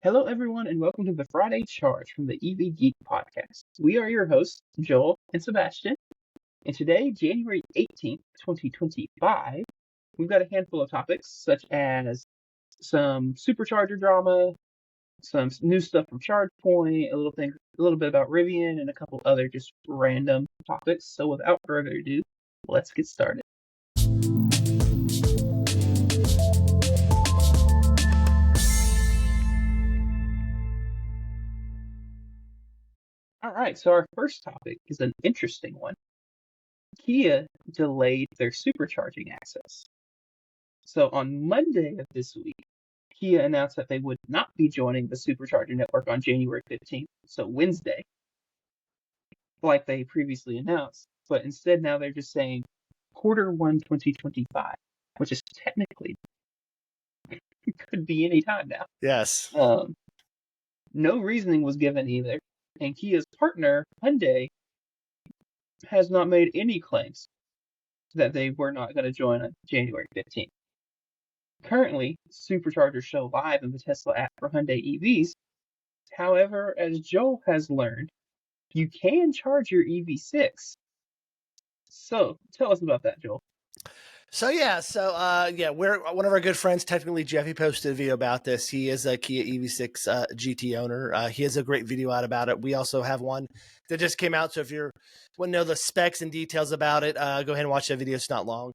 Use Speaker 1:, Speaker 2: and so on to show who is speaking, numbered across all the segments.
Speaker 1: Hello, everyone, and welcome to the Friday Charge from the Geek podcast. We are your hosts, Joel and Sebastian, and today, January 18th, 2025, we've got a handful of topics such as some Supercharger drama, some new stuff from ChargePoint, a little bit about Rivian, and a couple other just random topics. So, without further ado, let's get started. All right, so our first topic is an interesting one. Kia delayed their supercharging access. So on Monday of this week, Kia announced that they would not be joining the Supercharger network on January 15th, so Wednesday, like they previously announced. But instead, now they're just saying Q1 2025, which is technically could be any time now.
Speaker 2: Yes.
Speaker 1: No reasoning was given either, and Kia's partner, Hyundai, has not made any claims that they were not going to join on January 15th. Currently, Superchargers show live in the Tesla app for Hyundai EVs. However, as Joel has learned, you can charge your EV6. So, tell us about that, Joel.
Speaker 2: We're one of our good friends. Technically, Jeffy posted a video about this. He is a Kia EV6 GT owner. He has a great video out about it. We also have one that just came out. So if you want to know the specs and details about it, go ahead and watch that video. It's not long.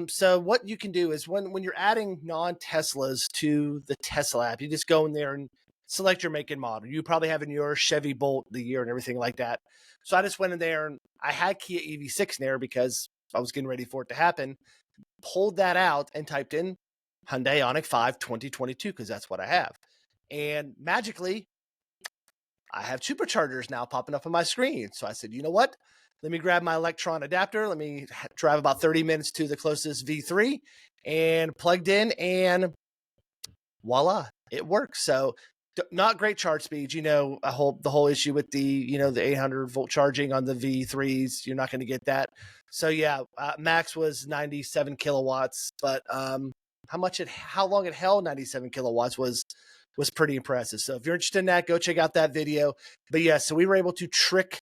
Speaker 2: So what you can do is when you're adding non-Teslas to the Tesla app, you just go in there and select your make and model. You probably have in your Chevy Bolt, the year and everything like that. So I just went in there and I had Kia EV6 in there because I was getting ready for it to happen, pulled that out and typed in Hyundai Ioniq 5 2022 because that's what I have. And magically, I have Superchargers now popping up on my screen. So I said, you know what? Let me grab my Electron adapter. Let me drive about 30 minutes to the closest V3 and plugged in and voila, it works. So not great charge speeds, the whole issue with the 800 volt charging on the V3s, you're not going to get that. So yeah, max was 97 kilowatts, but how long it held 97 kilowatts was pretty impressive. So if you're interested in that, go check out that video. But yeah, so we were able to trick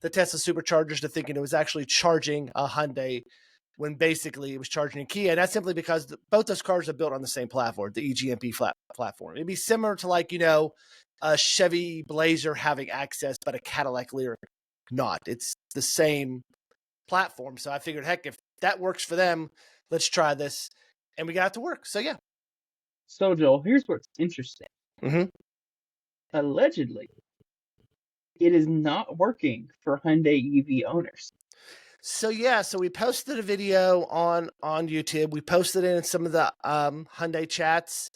Speaker 2: the Tesla Superchargers to thinking it was actually charging a Hyundai when basically it was charging a Kia. And that's simply because both those cars are built on the same platform, the EGMP platform. It'd be similar to a Chevy Blazer having access, but a Cadillac Lyriq not. It's the same platform. So I figured, heck, if that works for them, let's try this. And we got it to work. So yeah.
Speaker 1: So Joel, here's what's interesting.
Speaker 2: Mm-hmm.
Speaker 1: Allegedly, it is not working for Hyundai EV owners.
Speaker 2: So yeah, so we posted a video on YouTube. We posted it in some of the Hyundai chats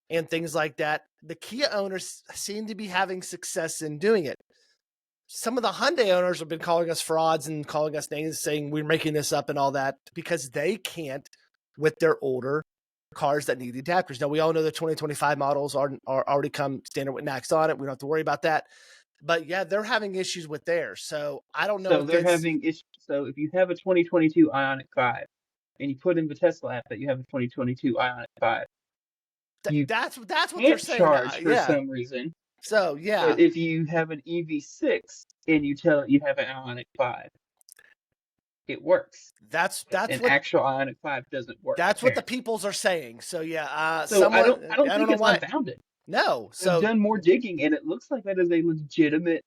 Speaker 2: and things like that. The Kia owners seem to be having success in doing it. Some of the Hyundai owners have been calling us frauds and calling us names, saying we're making this up and all that because they can't with their older cars that need adapters. Now we all know the 2025 models are already come standard with NACS on it. We don't have to worry about that. But yeah, they're having issues with theirs. So I don't know.
Speaker 1: So they're having issues. So if you have a 2022 Ioniq 5 and you put in the Tesla app that you have a 2022 Ioniq 5,
Speaker 2: that's what they're saying.
Speaker 1: Charge for some reason.
Speaker 2: So yeah.
Speaker 1: But if you have an EV6 and you tell it you have an Ioniq 5, it works.
Speaker 2: That's
Speaker 1: an
Speaker 2: what
Speaker 1: actual Ioniq 5 doesn't work.
Speaker 2: That's apparently what the peoples are saying. So yeah.
Speaker 1: So I don't think it's unfounded.
Speaker 2: No. So
Speaker 1: I've done more digging, and it looks like that is a legitimate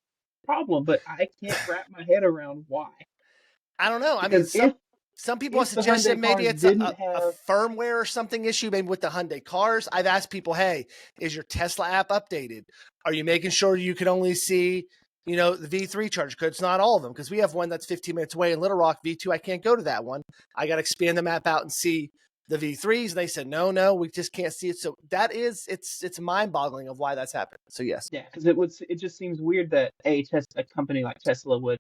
Speaker 1: problem, but I can't wrap my head around why.
Speaker 2: I don't know. Because I mean, some people have suggested maybe it's a firmware or something issue, maybe with the Hyundai cars. I've asked people, hey, is your Tesla app updated? Are you making sure you can only see, the V3 charge? Because it's not all of them. Because we have one that's 15 minutes away in Little Rock, V2. I can't go to that one. I got to expand the map out and see the V3s. And they said, no, we just can't see it. So that is, it's mind-boggling of why that's happened. So yes.
Speaker 1: Yeah, because it just seems weird that a company like Tesla would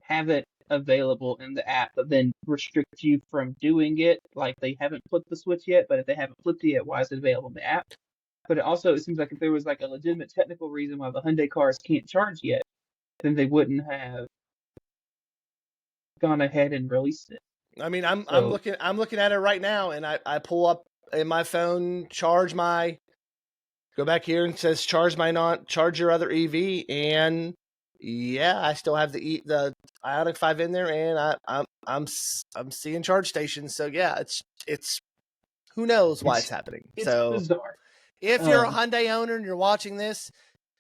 Speaker 1: have it available in the app, but then restrict you from doing it. Like they haven't flipped the switch yet, but if they haven't flipped it yet, why is it available in the app? But it seems like if there was like a legitimate technical reason why the Hyundai cars can't charge yet, then they wouldn't have gone ahead and released it.
Speaker 2: I mean, I'm looking at it right now, and I pull up in my phone, charge my Go back here and it says charge your other EV, and yeah, I still have the Ioniq 5 in there, and I'm seeing charge stations. So yeah, it's who knows why it's happening.
Speaker 1: It's
Speaker 2: So
Speaker 1: bizarre.
Speaker 2: if you're a Hyundai owner and you're watching this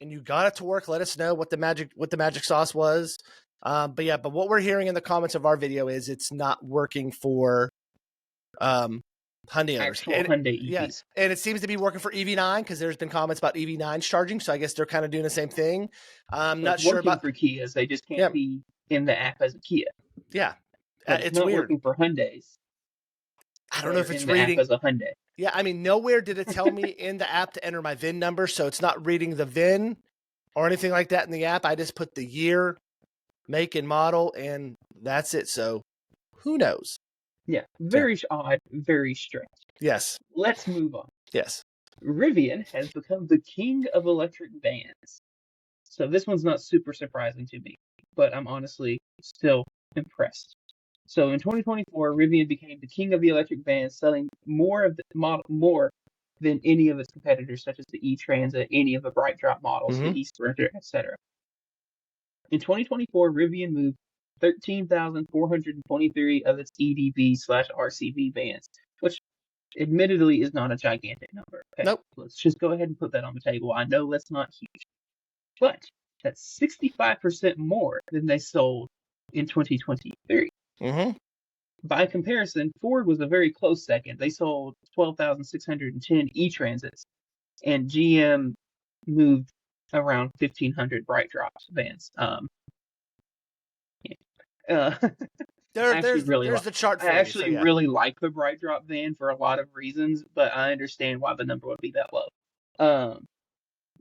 Speaker 2: and you got it to work, let us know what the magic sauce was. But what we're hearing in the comments of our video is it's not working for Hyundai owners.
Speaker 1: Actual Hyundai EVs.
Speaker 2: Yeah, and it seems to be working for EV9 because there's been comments about EV9 charging. So I guess they're kind of doing the same thing. I'm not sure about
Speaker 1: for Kias. They just can't be in the app as a Kia.
Speaker 2: Yeah,
Speaker 1: it's not
Speaker 2: weird.
Speaker 1: Working for Hyundais.
Speaker 2: I don't know if it's
Speaker 1: in the
Speaker 2: reading
Speaker 1: app as a Hyundai.
Speaker 2: Yeah, I mean, nowhere did it tell me in the app to enter my VIN number, so it's not reading the VIN or anything like that in the app. I just put the year, make, and model, and that's it. So who knows?
Speaker 1: Yeah, very odd, very strange.
Speaker 2: Yes.
Speaker 1: Let's move on.
Speaker 2: Yes.
Speaker 1: Rivian has become the king of electric vans. So this one's not super surprising to me, but I'm honestly still impressed. So in 2024, Rivian became the king of the electric vans, selling more than any of its competitors, such as the e-Transit, any of the Bright Drop models, the e-Sprinter, etc. In 2024, Rivian moved 13,423 of its EDV/RCV vans, which admittedly is not a gigantic number. Okay?
Speaker 2: Nope.
Speaker 1: Let's just go ahead and put that on the table. I know that's not huge, but that's 65% more than they sold in 2023. By comparison, Ford was a very close second. They sold 12,610 e-Transits, and GM moved around 1,500 Bright Drops vans.
Speaker 2: There's the chart for
Speaker 1: I actually
Speaker 2: you, so
Speaker 1: really like the Bright Drop van for a lot of reasons, but I understand why the number would be that low.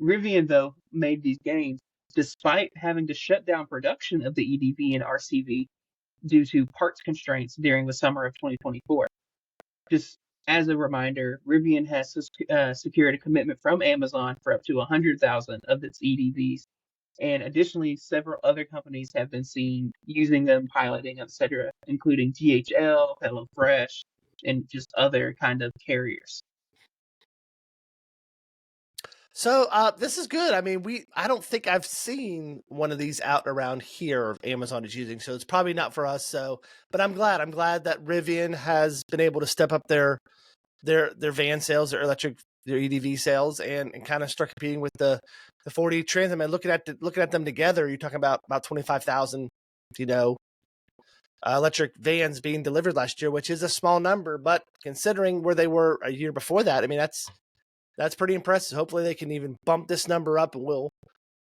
Speaker 1: Rivian, though, made these gains despite having to shut down production of the EDV and RCV due to parts constraints during the summer of 2024. Just as a reminder, Rivian has secured a commitment from Amazon for up to 100,000 of its EDVs. And additionally, several other companies have been seen using them, piloting, etc., including DHL, HelloFresh, and just other kind of carriers.
Speaker 2: So this is good. I mean, I don't think I've seen one of these out around here Amazon is using, so it's probably not for us. So, but I'm glad that Rivian has been able to step up their van sales, their EDV sales, and kind of start competing with the 40 Transit. And looking at them together, you're talking about 25,000, electric vans being delivered last year, which is a small number, but considering where they were a year before that, I mean that's pretty impressive. Hopefully they can even bump this number up, and we'll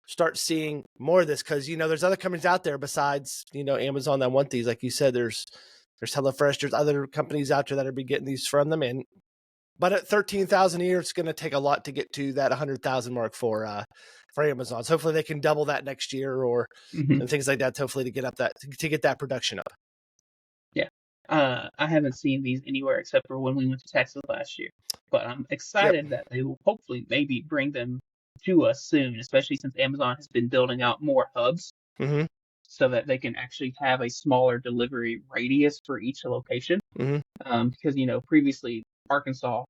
Speaker 2: start seeing more of this because, there's other companies out there besides, Amazon that want these. Like you said, there's HelloFresh, there's other companies out there that are be getting these from them. But at 13,000 a year, it's going to take a lot to get to that 100,000 mark for Amazon. So hopefully they can double that next year or and things like that. Hopefully to get that production up.
Speaker 1: Yeah. I haven't seen these anywhere except for when we went to Texas last year. But I'm excited that they will hopefully maybe bring them to us soon, especially since Amazon has been building out more hubs so that they can actually have a smaller delivery radius for each location. Because, previously the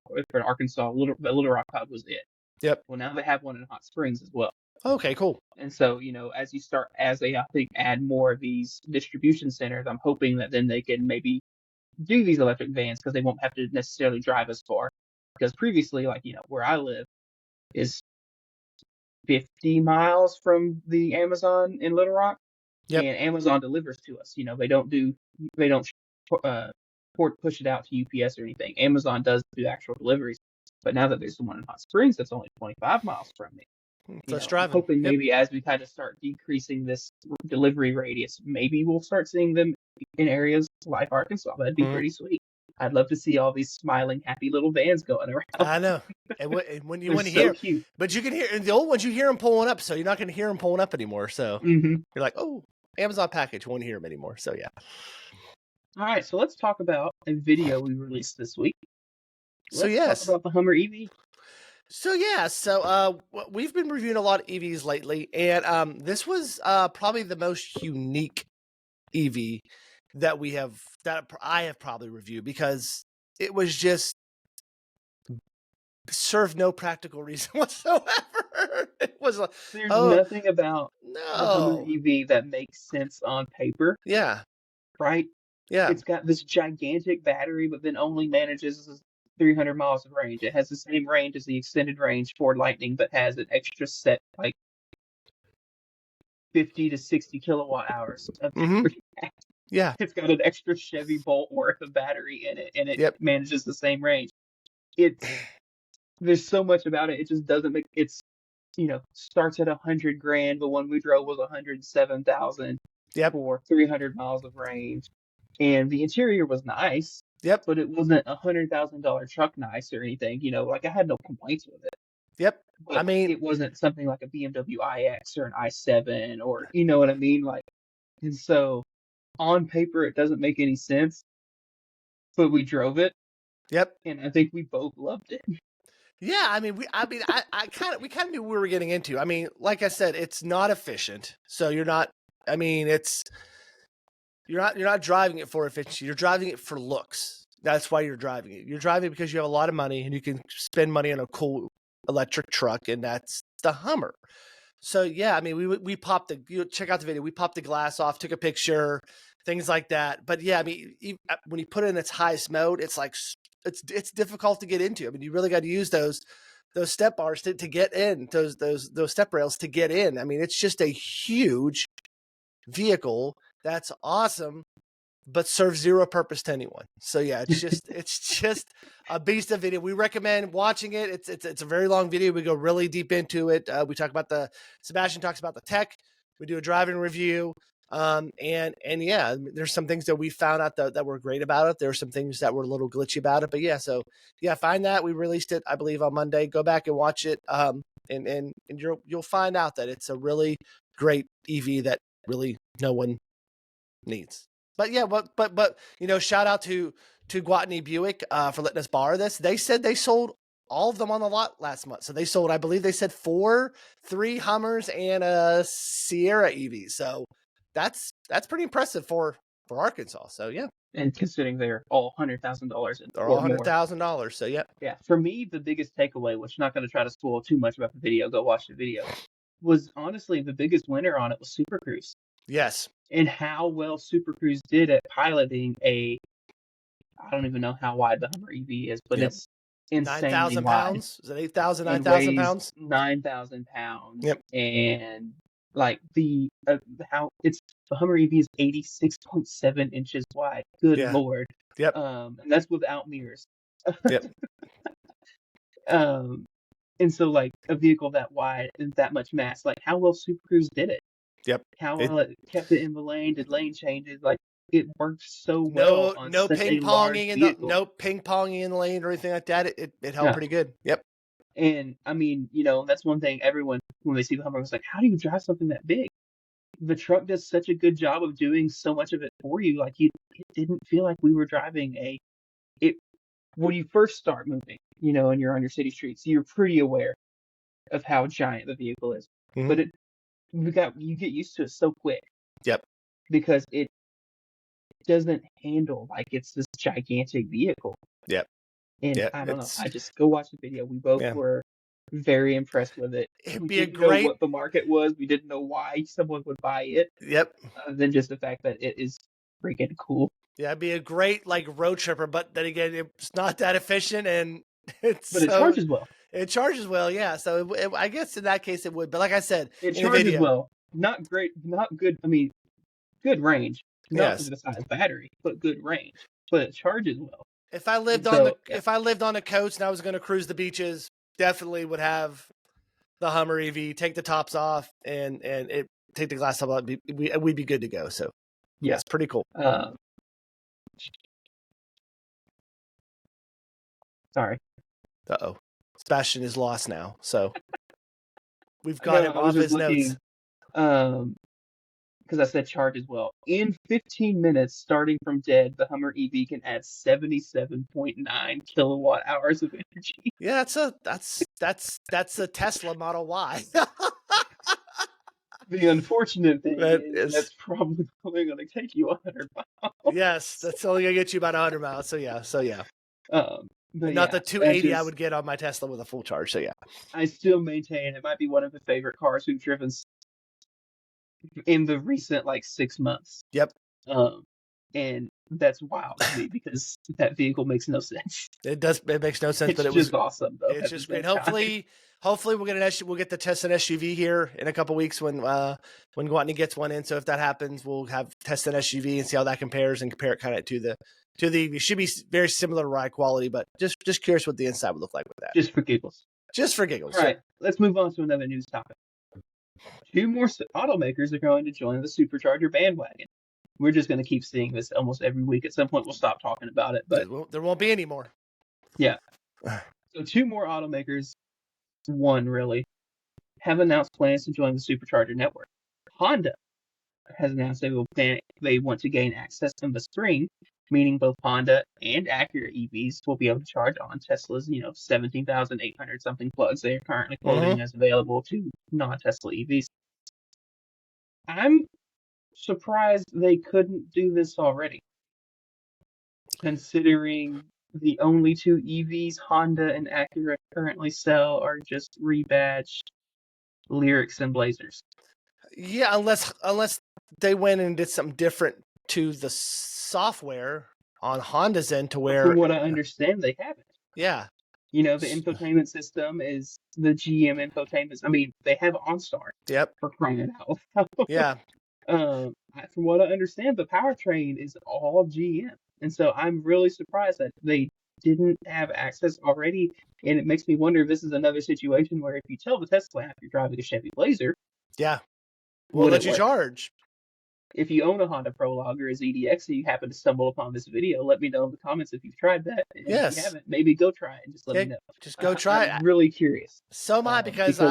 Speaker 1: Little Rock hub was it.
Speaker 2: Yep.
Speaker 1: Well, now they have one in Hot Springs as well.
Speaker 2: Okay, cool.
Speaker 1: And so, as they, I think, add more of these distribution centers, I'm hoping that then they can maybe do these electric vans because they won't have to necessarily drive as far. Because previously, where I live is 50 miles from the Amazon in Little Rock, and Amazon delivers to us. They don't push it out to UPS or anything. Amazon does do actual deliveries. But now that there's the one in Hot Springs that's only 25 miles from me, I'm hoping maybe as we kind of start decreasing this delivery radius, maybe we'll start seeing them in areas like Arkansas. That'd be pretty sweet. I'd love to see all these smiling, happy little vans going around.
Speaker 2: I know. And when you want to hear,
Speaker 1: cute.
Speaker 2: But you can hear the old ones. You hear them pulling up, so you're not going to hear them pulling up anymore. So you're like, oh, Amazon package. You won't hear them anymore. So yeah.
Speaker 1: All right, so let's talk about a video we released this week. Let's talk about the Hummer EV.
Speaker 2: So we've been reviewing a lot of EVs lately, and this was probably the most unique EV that I have probably reviewed because it was just served no practical reason whatsoever. It was like,
Speaker 1: There's
Speaker 2: oh
Speaker 1: nothing about the Hummer
Speaker 2: no,
Speaker 1: EV that makes sense on paper,
Speaker 2: yeah,
Speaker 1: right?
Speaker 2: yeah,
Speaker 1: It's got this gigantic battery, but then only manages 300 miles of range. It has the same range as the extended range Ford Lightning, but has an extra set, like 50 to 60 kilowatt hours of
Speaker 2: mm-hmm,
Speaker 1: battery.
Speaker 2: yeah,
Speaker 1: It's got an extra Chevy Bolt worth of battery in it, and it
Speaker 2: yep,
Speaker 1: manages the same range. It's There's so much about it. It just doesn't make it's starts at 100 grand. The one we drove was 107,000
Speaker 2: yep,
Speaker 1: for 300 miles of range, and the interior was nice,
Speaker 2: yep,
Speaker 1: but it wasn't $100,000 truck nice or anything. Like I had no complaints with it,
Speaker 2: yep. I
Speaker 1: but
Speaker 2: mean,
Speaker 1: it wasn't something like a BMW iX or an i7 or you know what I mean. And so on paper it doesn't make any sense, but we drove it,
Speaker 2: yep.
Speaker 1: and I think we both loved it.
Speaker 2: Yeah, I mean, we kind of knew what we were getting into. I mean, like I said, it's not efficient. So you're not, I mean, you're not driving it for efficiency. You're driving it for looks. That's why you're driving it. You're driving it because you have a lot of money and you can spend money on a cool electric truck, and that's the Hummer. So yeah, I mean, we popped check out the video. We popped the glass off, took a picture, things like that. But yeah, I mean, when you put it in its highest mode, it's like it's difficult to get into. I mean, you really got to use those step bars to get in, those step rails to get in. I mean, it's just a huge vehicle that's awesome, but serves zero purpose to anyone. So yeah, it's just a beast of video. We recommend watching it. It's a very long video. We go really deep into it. We talk about Sebastian talks about the tech. We do a driving review. And yeah, there's some things that we found out that were great about it. There were some things that were a little glitchy about it, but yeah, so yeah, find that. We released it, I believe, on Monday. Go back and watch it. And you'll find out that it's a really great EV that really no one needs. But yeah, but shout out to Gwatney Buick for letting us borrow this. They said they sold all of them on the lot last month. So they sold, I believe they said 3 Hummers and a Sierra EV. So that's pretty impressive for Arkansas. So yeah,
Speaker 1: And considering they're all $100,000
Speaker 2: they're all
Speaker 1: or more.
Speaker 2: $100,000. So yeah,
Speaker 1: Yeah, for me, the biggest takeaway, which I'm not going to try to spoil too much about the video, go watch the video, was honestly the biggest winner on it was Super Cruise.
Speaker 2: yes,
Speaker 1: And how well Super Cruise did at piloting I don't even know how wide the Hummer EV is, but
Speaker 2: yep,
Speaker 1: it's insanely
Speaker 2: 9,000
Speaker 1: wide.
Speaker 2: pounds. Is it 8,000,
Speaker 1: And
Speaker 2: 9,000
Speaker 1: weighs
Speaker 2: pounds?
Speaker 1: 9,000 pounds.
Speaker 2: Yep.
Speaker 1: And like the Hummer EV is 86.7 inches wide. Good
Speaker 2: Yeah.
Speaker 1: Lord.
Speaker 2: Yep.
Speaker 1: And that's without mirrors.
Speaker 2: Yep.
Speaker 1: And so like a vehicle that wide and that much mass, like how well Super Cruise did it.
Speaker 2: Yep.
Speaker 1: How well it kept it in the lane, did lane changes, like it worked so well on
Speaker 2: no
Speaker 1: such
Speaker 2: ping
Speaker 1: a large
Speaker 2: ponging
Speaker 1: vehicle.
Speaker 2: no ping ponging in the lane or anything like that. It held
Speaker 1: No.
Speaker 2: pretty good. Yep.
Speaker 1: And I mean, that's one thing everyone, when they see the Hummer, was like, how do you drive something that big? The truck does such a good job of doing so much of it for you. Like it didn't feel like we were driving when you first start moving, and you're on your city streets, you're pretty aware of how giant the vehicle is.
Speaker 2: Mhm.
Speaker 1: But you get used to it so quick.
Speaker 2: Yep.
Speaker 1: Because it doesn't handle like it's this gigantic vehicle.
Speaker 2: Yep.
Speaker 1: And
Speaker 2: Yep.
Speaker 1: I don't know. I just go watch the video. We both were very impressed with it.
Speaker 2: It'd
Speaker 1: We
Speaker 2: be a
Speaker 1: didn't know
Speaker 2: great.
Speaker 1: what the market was. We didn't know why someone would buy it,
Speaker 2: Yep.
Speaker 1: other than just the fact that it is freaking cool.
Speaker 2: Yeah, it'd be a great like road tripper, but then again, it's not that efficient, and
Speaker 1: But it charges well.
Speaker 2: It charges well, yeah. So I guess in that case it would. But like I said,
Speaker 1: It
Speaker 2: in the
Speaker 1: charges
Speaker 2: video,
Speaker 1: well. Not great, not good. I mean, good range. Not
Speaker 2: Yes.
Speaker 1: the size battery, but good range. But it charges well.
Speaker 2: if I lived on the coast and I was going to cruise the beaches, definitely would have the Hummer EV. Take the tops off and take the glass top off. We'd be good to go. So
Speaker 1: Yeah,
Speaker 2: it's pretty cool.
Speaker 1: Sorry.
Speaker 2: Uh-oh. Sebastian is lost now. So we've got him off his notes.
Speaker 1: Because I said charge as well. In 15 minutes, starting from dead, the Hummer EV can add 77.9 kilowatt hours of energy.
Speaker 2: Yeah, that's a Tesla Model Y.
Speaker 1: The unfortunate thing is that's probably only going to take you 100 miles.
Speaker 2: Yes, that's only going to get you about 100 miles. So yeah.
Speaker 1: But
Speaker 2: Not the
Speaker 1: yeah, that
Speaker 2: 280 I
Speaker 1: just
Speaker 2: would get on my Tesla with a full charge. So yeah.
Speaker 1: I still maintain it might be one of the favorite cars we've driven in the recent like 6 months.
Speaker 2: Yep.
Speaker 1: Um, and that's wild to me because that vehicle makes no sense.
Speaker 2: It does. It makes no sense,
Speaker 1: It's
Speaker 2: but it was.
Speaker 1: just awesome though
Speaker 2: It's
Speaker 1: at the
Speaker 2: just great.
Speaker 1: same time.
Speaker 2: Hopefully we'll get the Tesla SUV here in a couple weeks when Gwatney gets one in. So if that happens, we'll have test an SUV and see how that compares and compare it kind of to the it should be very similar ride quality, but just curious what the inside would look like with that.
Speaker 1: Just for giggles.
Speaker 2: Just for giggles.
Speaker 1: All right, let's move on to another news topic. Two more automakers are going to join the Supercharger bandwagon. We're just going to keep seeing this almost every week. At some point, we'll stop talking about it, but
Speaker 2: there won't be any more.
Speaker 1: Yeah. So two more automakers, one really, have announced plans to join the Supercharger network. Honda has announced they want to gain access in the spring, meaning both Honda and Acura EVs will be able to charge on Tesla's, 17,800 something plugs they are currently quoting as available to non-Tesla EVs. I'm surprised they couldn't do this already, considering the only two EVs Honda and Acura currently sell are just rebadged Lyrics and Blazers.
Speaker 2: Yeah, unless they went and did something different to the software on Honda's end to where,
Speaker 1: from what I understand, they haven't.
Speaker 2: Yeah.
Speaker 1: The infotainment system is the GM infotainment. I mean, they have OnStar.
Speaker 2: Yep.
Speaker 1: For crying out loud.
Speaker 2: Yeah.
Speaker 1: From what I understand, the powertrain is all GM. And so I'm really surprised that they didn't have access already. And it makes me wonder if this is another situation where if you tell the Tesla app you're driving a Chevy Blazer,
Speaker 2: yeah, we'll let you charge.
Speaker 1: If you own a Honda Prologue or a ZDX and you happen to stumble upon this video, let me know in the comments if you've tried that. And
Speaker 2: yes.
Speaker 1: If you haven't, maybe go try it and just let me know.
Speaker 2: Just go try it.
Speaker 1: I'm really curious.
Speaker 2: So am I, because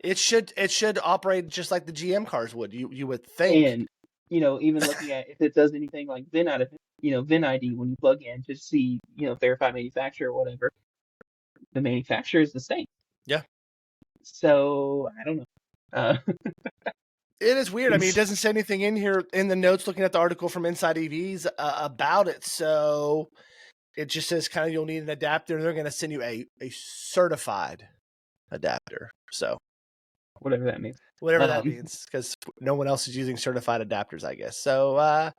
Speaker 2: it should operate just like the GM cars would. You would think.
Speaker 1: And even looking at if it does anything like VIN ID when you plug in to see verify manufacturer or whatever, the manufacturer is the same.
Speaker 2: Yeah.
Speaker 1: So I don't know.
Speaker 2: It is weird. I mean, it doesn't say anything in here in the notes looking at the article from Inside EVs about it. So it just says kind of you'll need an adapter, and they're going to send you a certified adapter. So
Speaker 1: whatever that means.
Speaker 2: Whatever that means, because no one else is using certified adapters, I guess. So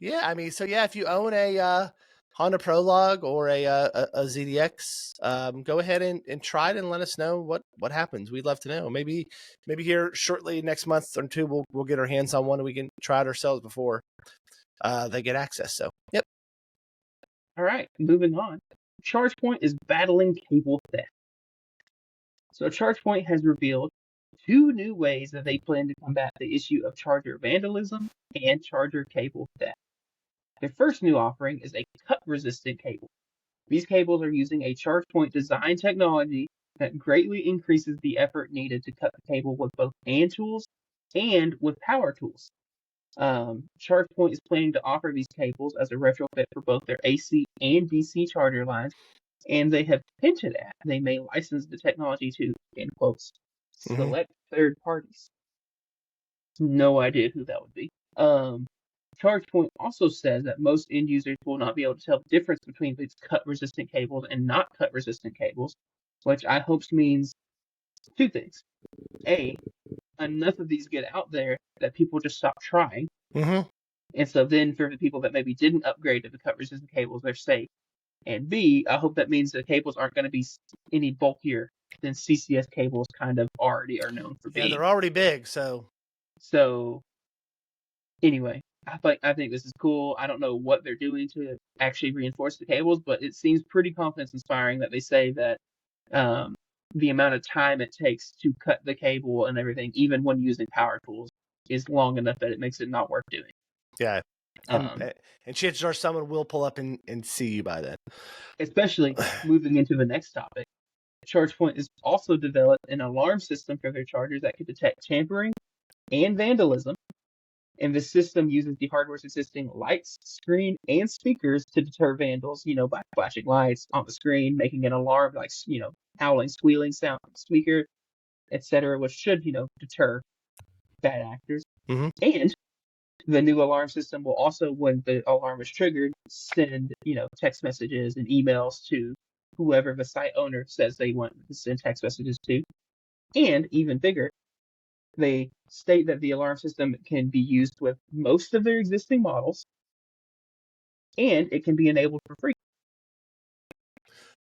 Speaker 2: yeah, I mean, if you own a Honda Prologue or a ZDX, go ahead and try it and let us know what happens. We'd love to know. Maybe here shortly next month or two, we'll get our hands on one and we can try it ourselves before they get access. So, yep.
Speaker 1: All right, moving on. ChargePoint is battling cable theft. So ChargePoint has revealed two new ways that they plan to combat the issue of charger vandalism and charger cable theft. Their first new offering is a cut-resistant cable. These cables are using a ChargePoint design technology that greatly increases the effort needed to cut the cable with both hand tools and with power tools. ChargePoint is planning to offer these cables as a retrofit for both their AC and DC charger lines, and they have hinted at they may license the technology to, in quotes, select third parties. No idea who that would be. ChargePoint also says that most end users will not be able to tell the difference between these cut-resistant cables and not cut-resistant cables, which I hope means two things. A, enough of these get out there that people just stop trying. And so then for the people that maybe didn't upgrade to the cut-resistant cables, they're safe. And B, I hope that means the cables aren't going to be any bulkier than CCS cables kind of already are known for being.
Speaker 2: Yeah, they're already big, so
Speaker 1: anyway, I think this is cool. I don't know what they're doing to actually reinforce the cables, but it seems pretty confidence-inspiring that they say that the amount of time it takes to cut the cable and everything, even when using power tools, is long enough that it makes it not worth doing.
Speaker 2: Yeah. And chances are someone will pull up and see you by then.
Speaker 1: Especially moving into the next topic. ChargePoint has also developed an alarm system for their chargers that can detect tampering and vandalism. And this system uses the hardware's existing lights, screen, and speakers to deter vandals, by flashing lights on the screen, making an alarm like, howling, squealing sound from the speaker, etc., which should, deter bad actors. And the new alarm system will also, when the alarm is triggered, send, text messages and emails to whoever the site owner says they want to send text messages to. And even bigger, they state that the alarm system can be used with most of their existing models, and it can be enabled for free.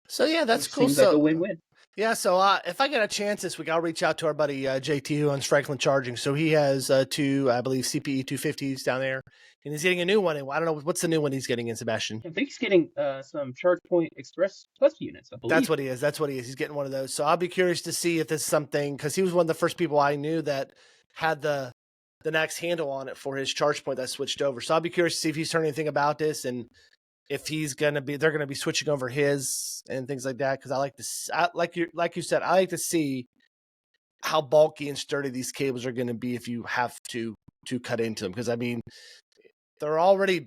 Speaker 2: So yeah, that's
Speaker 1: Which
Speaker 2: cool.
Speaker 1: seems like a
Speaker 2: So
Speaker 1: win-win.
Speaker 2: yeah, so if I get a chance this week, I'll reach out to our buddy JT who owns Franklin Charging. So he has two, I believe, CPE 250s down there, and he's getting a new one. And I don't know what's the new one he's getting in, Sebastian.
Speaker 1: I think he's getting some ChargePoint Express Plus units, I believe.
Speaker 2: That's what he is. That's what he is. He's getting one of those. So I'll be curious to see if this is something, because he was one of the first people I knew that had the next handle on it for his ChargePoint that switched over. So I'll be curious to see if he's heard anything about this and if they're going to be switching over his and things like that. Because I like to, like you said, I like to see how bulky and sturdy these cables are going to be if you have to cut into them. Because I mean, they're already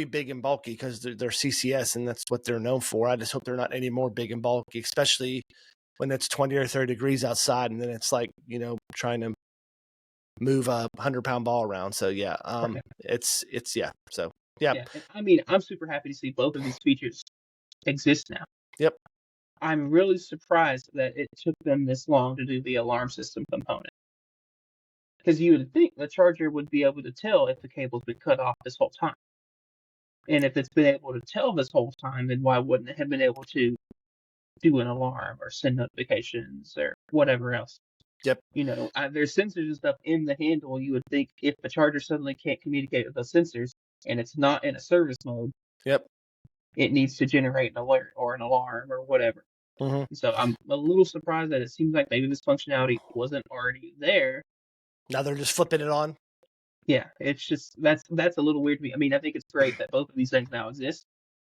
Speaker 2: big and bulky because they're CCS and that's what they're known for. I just hope they're not any more big and bulky, especially when it's 20 or 30 degrees outside and then it's like, trying to move a 100-pound ball around. So yeah, it's yeah. So yeah.
Speaker 1: I mean, I'm super happy to see both of these features exist now.
Speaker 2: Yep.
Speaker 1: I'm really surprised that it took them this long to do the alarm system component. Because you would think the charger would be able to tell if the cable's been cut off this whole time. And if it's been able to tell this whole time, then why wouldn't it have been able to do an alarm or send notifications or whatever else?
Speaker 2: Yep.
Speaker 1: There's sensors and stuff in the handle. You would think if the charger suddenly can't communicate with those sensors and it's not in a service mode,
Speaker 2: yep,
Speaker 1: it needs to generate an alert or an alarm or whatever.
Speaker 2: Mm-hmm.
Speaker 1: So I'm a little surprised that it seems like maybe this functionality wasn't already there.
Speaker 2: Now they're just flipping it on.
Speaker 1: Yeah, it's just that's a little weird to me. I mean, I think it's great that both of these things now exist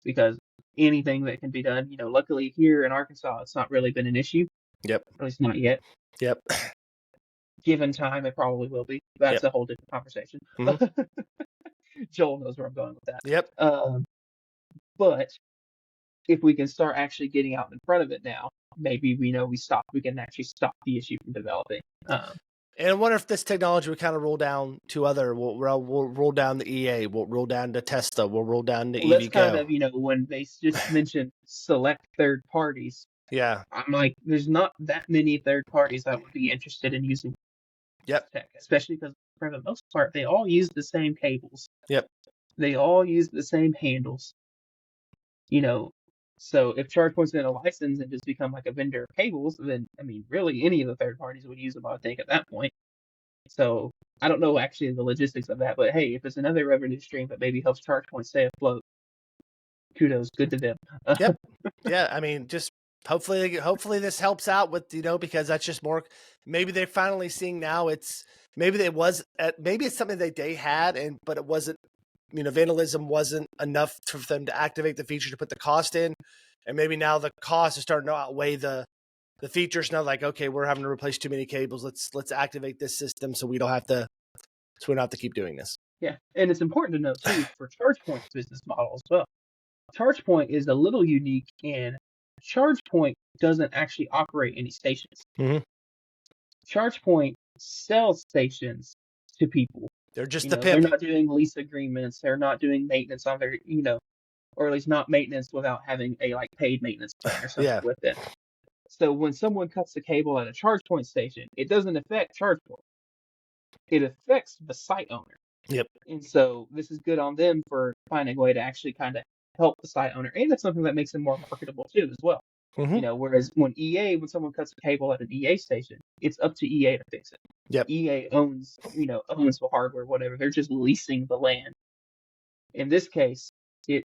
Speaker 1: because anything that can be done, luckily here in Arkansas, it's not really been an issue.
Speaker 2: Yep.
Speaker 1: At least not yet.
Speaker 2: Yep.
Speaker 1: Given time, it probably will be. That's a whole different conversation. Mm-hmm. Joel knows where I'm going with that.
Speaker 2: Yep.
Speaker 1: But if we can start actually getting out in front of it now, maybe we can actually stop the issue from developing.
Speaker 2: And I wonder if this technology would kind of roll down to we'll roll down the EA, we'll roll down to Tesla, we'll roll down to EVgo.
Speaker 1: That's kind of, when they just mentioned select third parties.
Speaker 2: Yeah.
Speaker 1: I'm like, there's not that many third parties I would be interested in using.
Speaker 2: Yep.
Speaker 1: Tech, especially because for the most part, they all use the same cables.
Speaker 2: Yep.
Speaker 1: They all use the same handles. So if ChargePoint's going to license and just become like a vendor of cables, then, I mean, really any of the third parties would use them, I think, at that point. So I don't know actually the logistics of that, but hey, if it's another revenue stream that maybe helps ChargePoint stay afloat, kudos, good to them.
Speaker 2: Yep. Yeah, I mean, just hopefully this helps out with, because that's just more, maybe they're finally seeing now maybe it's something that they had, but it wasn't, vandalism wasn't enough for them to activate the feature to put the cost in. And maybe now the cost is starting to outweigh the features. Now, like, okay, we're having to replace too many cables. Let's activate this system so we don't have to keep doing this.
Speaker 1: Yeah. And it's important to note too, for ChargePoint's business model as well. ChargePoint is a little unique in ChargePoint doesn't actually operate any stations.
Speaker 2: Mm-hmm.
Speaker 1: ChargePoint sells stations to people.
Speaker 2: They're just the pimp.
Speaker 1: They're not doing lease agreements. They're not doing maintenance on their, or at least not maintenance without having a paid maintenance plan or something with it. So when someone cuts the cable at a ChargePoint station, it doesn't affect ChargePoint. It affects the site owner.
Speaker 2: Yep.
Speaker 1: And so this is good on them for finding a way to actually kind of help the site owner. And that's something that makes them more marketable too as well.
Speaker 2: Mm-hmm.
Speaker 1: Whereas when someone cuts a cable at an EA station, it's up to EA to fix it.
Speaker 2: Yep.
Speaker 1: EA owns the hardware, whatever. They're just leasing the land. In this case, if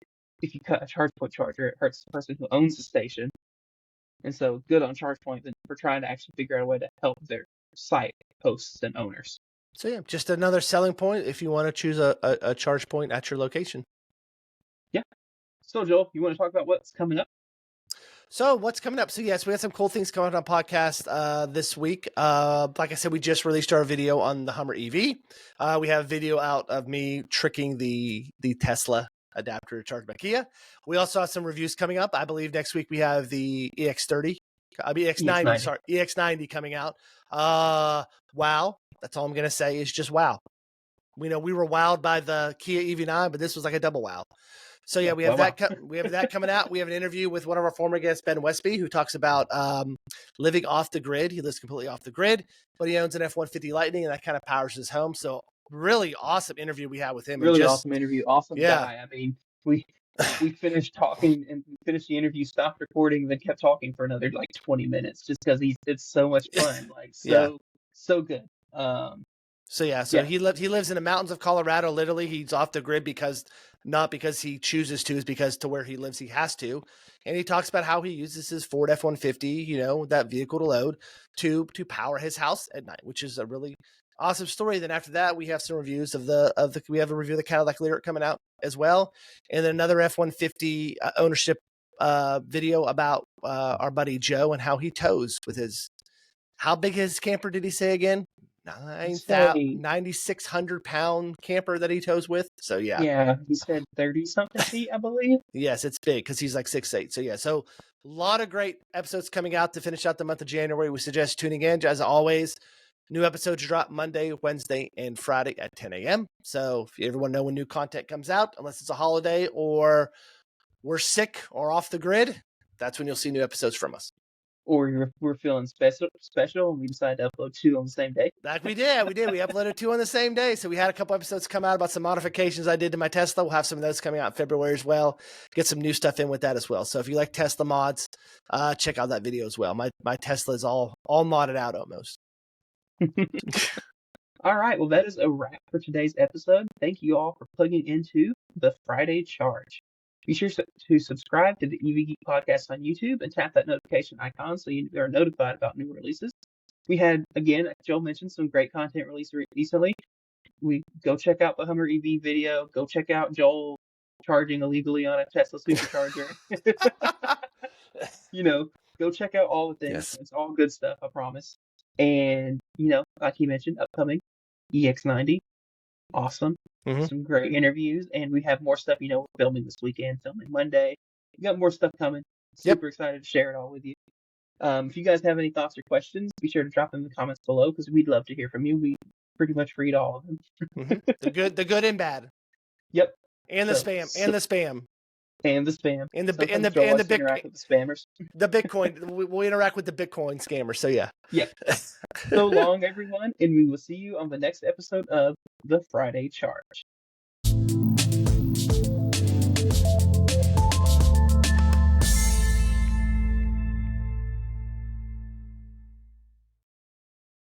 Speaker 1: you cut a ChargePoint charger, it hurts the person who owns the station. And so good on ChargePoint for trying to actually figure out a way to help their site hosts and owners.
Speaker 2: So yeah, just another selling point if you want to choose a ChargePoint at your location.
Speaker 1: Yeah. So Joel, you want to talk about what's coming up?
Speaker 2: So what's coming up? So yes, we got some cool things coming up on podcast this week. Like I said, we just released our video on the Hummer EV. We have video out of me tricking the Tesla adapter charged by Kia. We also have some reviews coming up. I believe next week we have the EX90 coming out. Wow. That's all I'm going to say is just wow. We know we were wowed by the Kia EV9, but this was like a double wow. So yeah, we have we have that coming out. We have an interview with one of our former guests, Ben Westby, who talks about living off the grid. He lives completely off the grid, but he owns an F-150 Lightning, and that kind of powers his home. So really awesome interview we had with him.
Speaker 1: Really awesome interview. Awesome guy. I mean, we finished talking and finished the interview, stopped recording, then kept talking for another like 20 minutes just because it's so much fun. Like so good.
Speaker 2: So he lives in the mountains of Colorado. Literally, he's off the grid not because he chooses to, is because to where he lives he has to. And he talks about how he uses his Ford F-150, that vehicle to load to power his house at night, which is a really awesome story. Then after that, we have some reviews we have a review of the Cadillac Lyric coming out as well, and then another F-150 ownership video about our buddy Joe and how he tows with how big his camper did he say again? 9,600 pound camper that he tows with. So
Speaker 1: yeah, he said 30 something feet, I believe.
Speaker 2: Yes, it's big because he's like 6'8". So a lot of great episodes coming out to finish out the month of January. We suggest tuning in. As always, new episodes drop Monday, Wednesday, and Friday at 10 a.m. So if you ever want to know when new content comes out, unless it's a holiday or we're sick or off the grid, that's when you'll see new episodes from us.
Speaker 1: Or we're feeling special, and we decided to upload 2 on the same day.
Speaker 2: Like we did. We uploaded 2 on the same day. So we had a couple episodes come out about some modifications I did to my Tesla. We'll have some of those coming out in February as well. Get some new stuff in with that as well. So if you like Tesla mods, check out that video as well. My Tesla is all modded out almost.
Speaker 1: All right. Well, that is a wrap for today's episode. Thank you all for plugging into the Friday Charge. Be sure to subscribe to the EV Geek podcast on YouTube and tap that notification icon so you are notified about new releases. We had, again, Joel mentioned, some great content released recently. Go check out the Hummer EV video. Go check out Joel charging illegally on a Tesla Supercharger. Go check out all the things. Yes. It's all good stuff, I promise. And, like he mentioned, upcoming EX90. Awesome. Mm-hmm. Some great interviews, and we have more stuff, we're filming this weekend, filming Monday. We got more stuff coming. Super excited to share it all with you. If you guys have any thoughts or questions, be sure to drop them in the comments below because we'd love to hear from you. We pretty much read all of them.
Speaker 2: Mm-hmm. The good and bad.
Speaker 1: Yep.
Speaker 2: And the spam. And the spam.
Speaker 1: And the spam.
Speaker 2: And the interact
Speaker 1: with the spammers.
Speaker 2: The Bitcoin. We'll interact with the Bitcoin scammers. So yeah.
Speaker 1: Yep. So long, everyone, and we will see you on the next episode of the Friday Charge.